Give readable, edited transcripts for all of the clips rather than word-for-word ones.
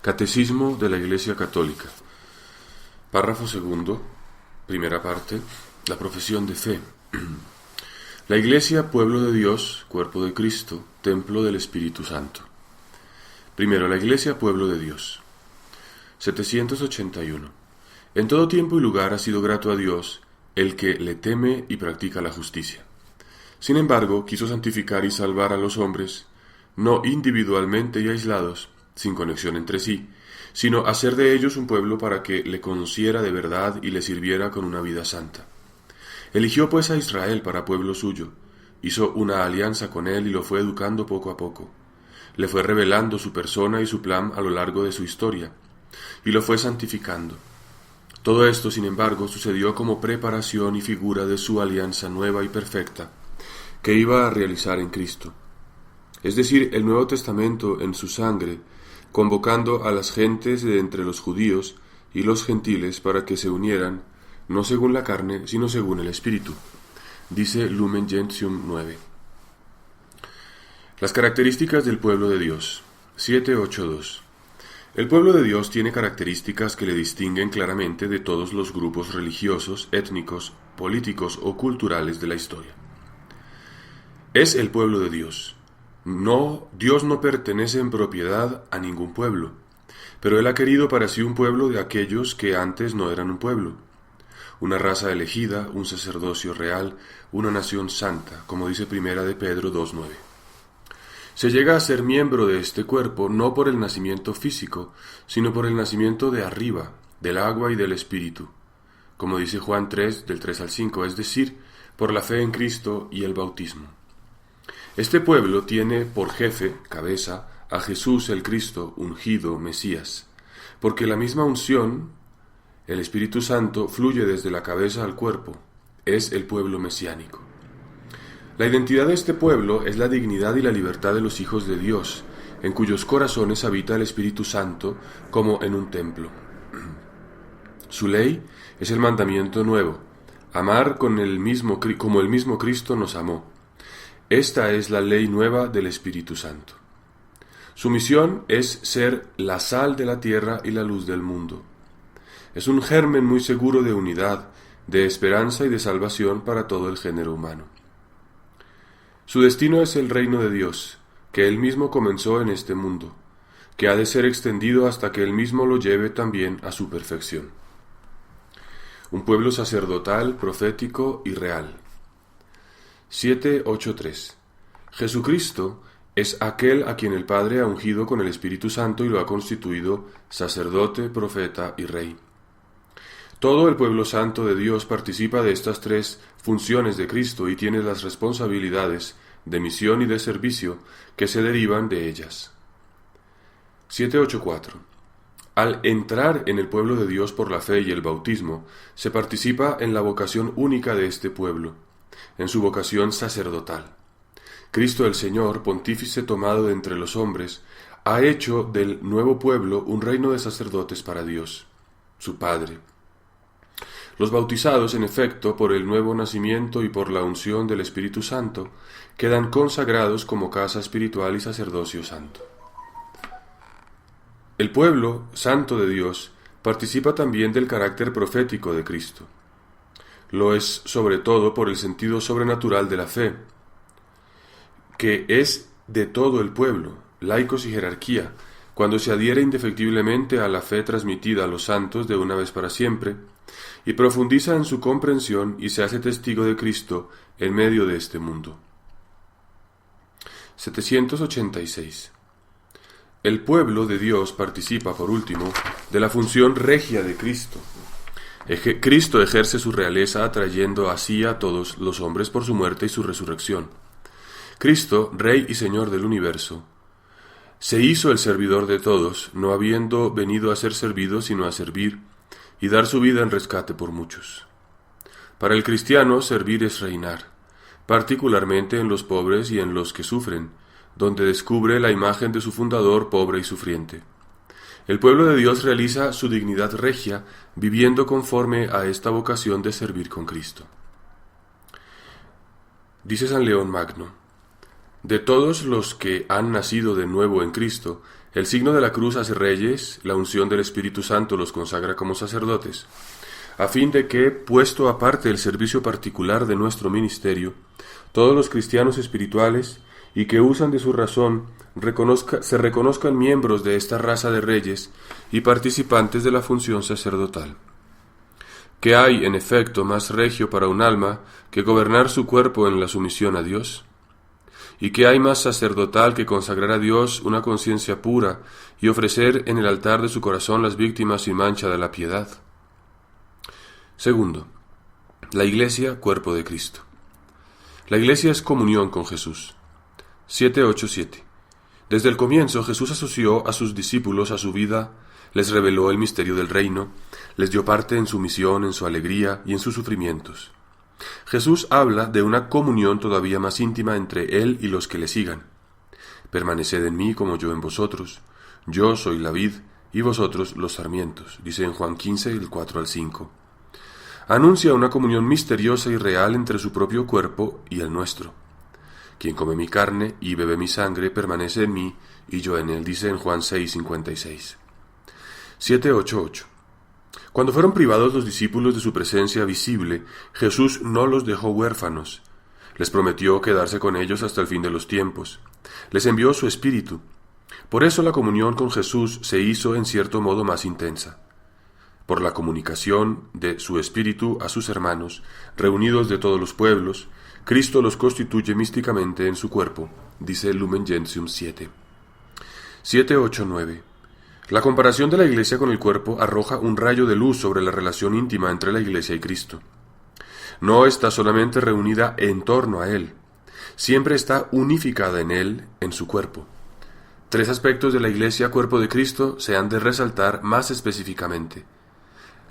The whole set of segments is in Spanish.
Catecismo de la Iglesia Católica. Párrafo segundo, primera parte, la profesión de fe. La Iglesia, pueblo de Dios, cuerpo de Cristo, templo del Espíritu Santo. Primero, la Iglesia, pueblo de Dios. 781. En todo tiempo y lugar ha sido grato a Dios el que le teme y practica la justicia. Sin embargo, quiso santificar y salvar a los hombres, no individualmente y aislados, sin conexión entre sí, sino hacer de ellos un pueblo para que le conociera de verdad y le sirviera con una vida santa. Eligió pues a Israel para pueblo suyo, hizo una alianza con él y lo fue educando poco a poco. Le fue revelando su persona y su plan a lo largo de su historia, y lo fue santificando. Todo esto, sin embargo, sucedió como preparación y figura de su alianza nueva y perfecta, que iba a realizar en Cristo. Es decir, el Nuevo Testamento en su sangre, convocando a las gentes de entre los judíos y los gentiles para que se unieran, no según la carne, sino según el Espíritu. Dice Lumen Gentium 9. Las características del pueblo de Dios. 782. El pueblo de Dios tiene características que le distinguen claramente de todos los grupos religiosos, étnicos, políticos o culturales de la historia. Es el pueblo de Dios. No, Dios no pertenece en propiedad a ningún pueblo, pero Él ha querido para sí un pueblo de aquellos que antes no eran un pueblo, una raza elegida, un sacerdocio real, una nación santa, como dice Primera de Pedro 2:9. Se llega a ser miembro de este cuerpo no por el nacimiento físico, sino por el nacimiento de arriba, del agua y del Espíritu, como dice Juan 3, del 3 al 5, es decir, por la fe en Cristo y el bautismo. Este pueblo tiene por jefe, cabeza, a Jesús el Cristo, ungido, Mesías, porque la misma unción, el Espíritu Santo, fluye desde la cabeza al cuerpo, es el pueblo mesiánico. La identidad de este pueblo es la dignidad y la libertad de los hijos de Dios, en cuyos corazones habita el Espíritu Santo como en un templo. Su ley es el mandamiento nuevo, amar como el mismo Cristo nos amó. Esta es la ley nueva del Espíritu Santo. Su misión es ser la sal de la tierra y la luz del mundo. Es un germen muy seguro de unidad, de esperanza y de salvación para todo el género humano. Su destino es el reino de Dios, que Él mismo comenzó en este mundo, que ha de ser extendido hasta que Él mismo lo lleve también a su perfección. Un pueblo sacerdotal, profético y real. 783. Jesucristo es aquel a quien el Padre ha ungido con el Espíritu Santo y lo ha constituido sacerdote, profeta y rey. Todo el pueblo santo de Dios participa de estas tres funciones de Cristo y tiene las responsabilidades de misión y de servicio que se derivan de ellas. 784. Al entrar en el pueblo de Dios por la fe y el bautismo, se participa en la vocación única de este pueblo, en su vocación sacerdotal. Cristo el Señor, pontífice tomado de entre los hombres, ha hecho del nuevo pueblo un reino de sacerdotes para Dios, su Padre. Los bautizados, en efecto, por el nuevo nacimiento y por la unción del Espíritu Santo, quedan consagrados como casa espiritual y sacerdocio santo. El pueblo santo de Dios participa también del carácter profético de Cristo. Lo es sobre todo por el sentido sobrenatural de la fe, que es de todo el pueblo, laicos y jerarquía, cuando se adhiere indefectiblemente a la fe transmitida a los santos de una vez para siempre, y profundiza en su comprensión y se hace testigo de Cristo en medio de este mundo. 786. El pueblo de Dios participa, por último, de la función regia de Cristo. Cristo ejerce su realeza atrayendo así a todos los hombres por su muerte y su resurrección. Cristo, Rey y Señor del universo, se hizo el servidor de todos, no habiendo venido a ser servido sino a servir y dar su vida en rescate por muchos. Para el cristiano, servir es reinar, particularmente en los pobres y en los que sufren, donde descubre la imagen de su fundador pobre y sufriente. El pueblo de Dios realiza su dignidad regia, viviendo conforme a esta vocación de servir con Cristo. Dice San León Magno: de todos los que han nacido de nuevo en Cristo, El signo de la cruz hace reyes, la unción del Espíritu Santo los consagra como sacerdotes, a fin de que, puesto aparte el servicio particular de nuestro ministerio, todos los cristianos espirituales y que usan de su razón se reconozcan miembros de esta raza de reyes y participantes de la función sacerdotal. ¿Qué hay, en efecto, más regio para un alma que gobernar su cuerpo en la sumisión a Dios? ¿Y qué hay más sacerdotal que consagrar a Dios una conciencia pura y ofrecer en el altar de su corazón las víctimas sin mancha de la piedad? Segundo, la Iglesia, cuerpo de Cristo. La Iglesia es comunión con Jesús. 7:8-7. Desde el comienzo Jesús asoció a sus discípulos a su vida, les reveló el misterio del reino, les dio parte en su misión, en su alegría y en sus sufrimientos. Jesús habla de una comunión todavía más íntima entre Él y los que le sigan. Permaneced en mí como yo en vosotros. Yo soy la vid y vosotros los sarmientos, dice en Juan 15, del 4-5. Anuncia una comunión misteriosa y real entre su propio cuerpo y el nuestro. Quien come mi carne y bebe mi sangre permanece en mí y yo en él, dice en Juan 6:56. 7:8-8. Cuando fueron privados los discípulos de su presencia visible, Jesús no los dejó huérfanos. Les prometió quedarse con ellos hasta el fin de los tiempos. Les envió su Espíritu. Por eso la comunión con Jesús se hizo en cierto modo más intensa. Por la comunicación de su Espíritu a sus hermanos, reunidos de todos los pueblos, Cristo los constituye místicamente en su cuerpo, dice Lumen Gentium 7. 7:8-9. La comparación de la Iglesia con el cuerpo arroja un rayo de luz sobre la relación íntima entre la Iglesia y Cristo. No está solamente reunida en torno a Él, siempre está unificada en Él, en su cuerpo. Tres aspectos de la Iglesia, cuerpo de Cristo, se han de resaltar más específicamente.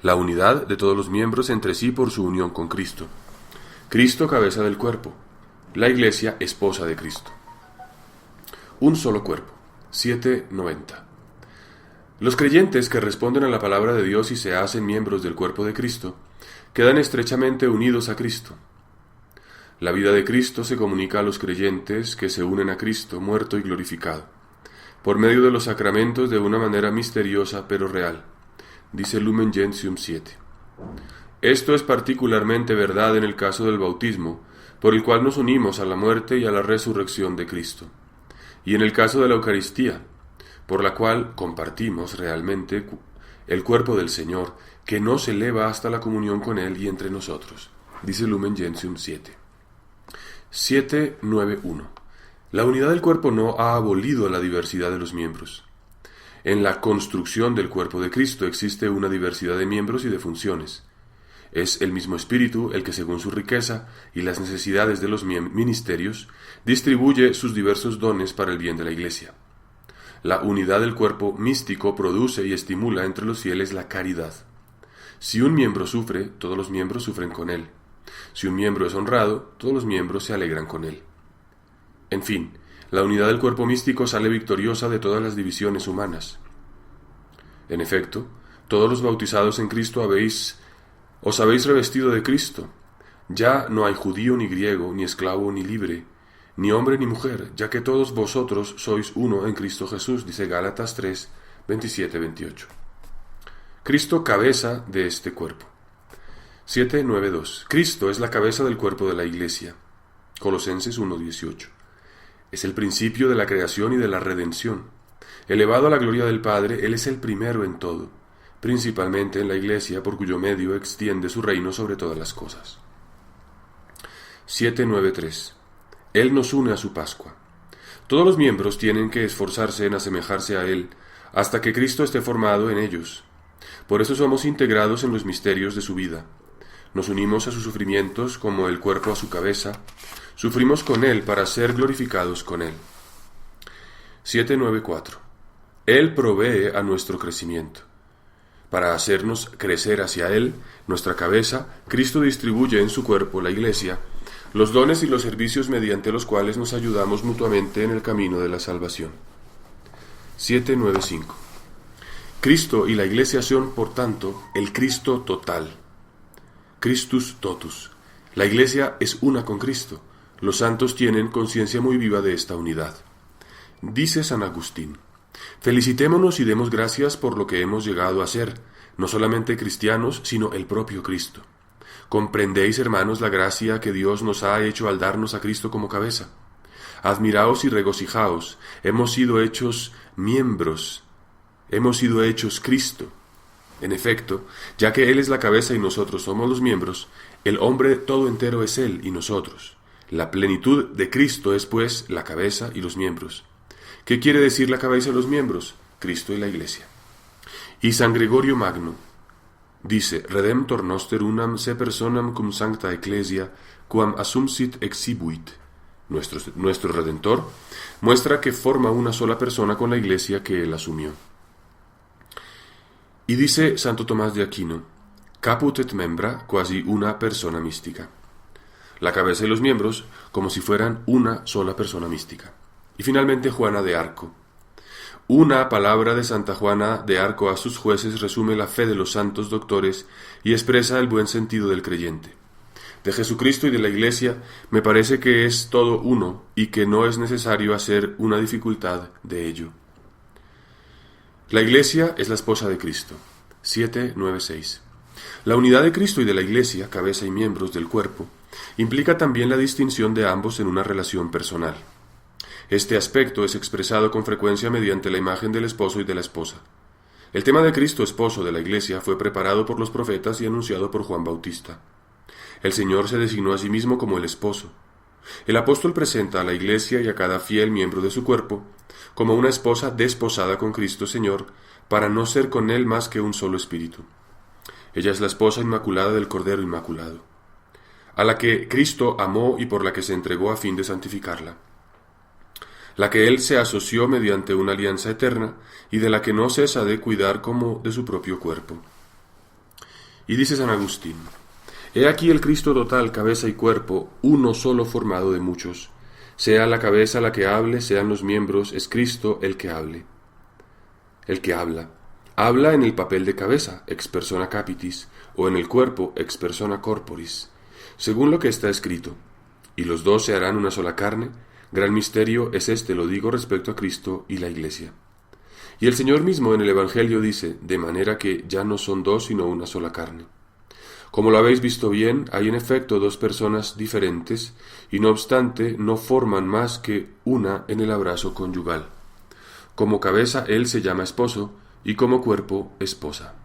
La unidad de todos los miembros entre sí por su unión con Cristo. Cristo, cabeza del cuerpo. La Iglesia, esposa de Cristo. Un solo cuerpo. 7:90. Los creyentes que responden a la palabra de Dios y se hacen miembros del cuerpo de Cristo, quedan estrechamente unidos a Cristo. La vida de Cristo se comunica a los creyentes que se unen a Cristo, muerto y glorificado, por medio de los sacramentos de una manera misteriosa pero real, dice Lumen Gentium 7. Esto es particularmente verdad en el caso del bautismo, por el cual nos unimos a la muerte y a la resurrección de Cristo, y en el caso de la Eucaristía, por la cual compartimos realmente el cuerpo del Señor, que nos eleva hasta la comunión con Él y entre nosotros, dice Lumen Gentium 7. 7:9-1. La unidad del cuerpo no ha abolido la diversidad de los miembros. En la construcción del cuerpo de Cristo existe una diversidad de miembros y de funciones. Es el mismo Espíritu el que, según su riqueza y las necesidades de los ministerios, distribuye sus diversos dones para el bien de la Iglesia. La unidad del cuerpo místico produce y estimula entre los fieles la caridad. Si un miembro sufre, todos los miembros sufren con él. Si un miembro es honrado, todos los miembros se alegran con él. En fin, la unidad del cuerpo místico sale victoriosa de todas las divisiones humanas. En efecto, todos los bautizados en Cristo os habéis revestido de Cristo. Ya no hay judío ni griego, ni esclavo ni libre, ni hombre ni mujer, ya que todos vosotros sois uno en Cristo Jesús, dice Gálatas 3, 27-28. Cristo, cabeza de este cuerpo. 7:9-2. Cristo es la cabeza del cuerpo de la Iglesia. Colosenses 1:18. Es el principio de la creación y de la redención. Elevado a la gloria del Padre, Él es el primero en todo, principalmente en la Iglesia, por cuyo medio extiende su reino sobre todas las cosas. 7:9-3. Él nos une a su Pascua. Todos los miembros tienen que esforzarse en asemejarse a Él, hasta que Cristo esté formado en ellos. Por eso somos integrados en los misterios de su vida. Nos unimos a sus sufrimientos como el cuerpo a su cabeza. Sufrimos con Él para ser glorificados con Él. 7:9-4. Él provee a nuestro crecimiento. Para hacernos crecer hacia Él, nuestra cabeza, Cristo distribuye en su cuerpo, la Iglesia, los dones y los servicios mediante los cuales nos ayudamos mutuamente en el camino de la salvación. 7:9-5. Cristo y la Iglesia son, por tanto, el Cristo total. Christus totus. La Iglesia es una con Cristo. Los santos tienen conciencia muy viva de esta unidad. Dice San Agustín: Felicitémonos y demos gracias por lo que hemos llegado a ser, no solamente cristianos, sino el propio Cristo. ¿Comprendéis, hermanos, la gracia que Dios nos ha hecho al darnos a Cristo como cabeza? Admiraos y regocijaos, hemos sido hechos miembros, hemos sido hechos Cristo. En efecto, ya que Él es la cabeza y nosotros somos los miembros, el hombre todo entero es Él y nosotros. La plenitud de Cristo es, pues, la cabeza y los miembros. ¿Qué quiere decir la cabeza y los miembros? Cristo y la Iglesia. Y San Gregorio Magno dice: Redemptor noster unam se personam cum sancta ecclesia, quam assumsit exhibuit. Nuestro Redentor muestra que forma una sola persona con la Iglesia que Él asumió. Y dice Santo Tomás de Aquino: Caput et membra quasi una persona mística. La cabeza y los miembros como si fueran una sola persona mística. Y finalmente Juana de Arco. Una palabra de Santa Juana de Arco a sus jueces resume la fe de los santos doctores y expresa el buen sentido del creyente. De Jesucristo y de la Iglesia me parece que es todo uno y que no es necesario hacer una dificultad de ello. La Iglesia es la esposa de Cristo. 796. La unidad de Cristo y de la Iglesia, cabeza y miembros del cuerpo, implica también la distinción de ambos en una relación personal. Este aspecto es expresado con frecuencia mediante la imagen del esposo y de la esposa. El tema de Cristo, esposo de la Iglesia, fue preparado por los profetas y anunciado por Juan Bautista. El Señor se designó a sí mismo como el esposo. El apóstol presenta a la Iglesia y a cada fiel miembro de su cuerpo como una esposa desposada con Cristo Señor, para no ser con Él más que un solo espíritu. Ella es la esposa inmaculada del Cordero Inmaculado, a la que Cristo amó y por la que se entregó a fin de santificarla, la que Él se asoció mediante una alianza eterna y de la que no cesa de cuidar como de su propio cuerpo. Y dice San Agustín: He aquí el Cristo total, cabeza y cuerpo, uno solo formado de muchos. Sea la cabeza la que hable, sean los miembros, es Cristo el que hable. El que habla. Habla en el papel de cabeza, ex persona capitis, o en el cuerpo, ex persona corporis, según lo que está escrito. Y los dos se harán una sola carne. Gran misterio es este, lo digo respecto a Cristo y la Iglesia. Y el Señor mismo en el Evangelio dice: de manera que ya no son dos, sino una sola carne. Como lo habéis visto bien, hay en efecto dos personas diferentes, y no obstante no forman más que una en el abrazo conyugal. Como cabeza Él se llama esposo, y como cuerpo esposa.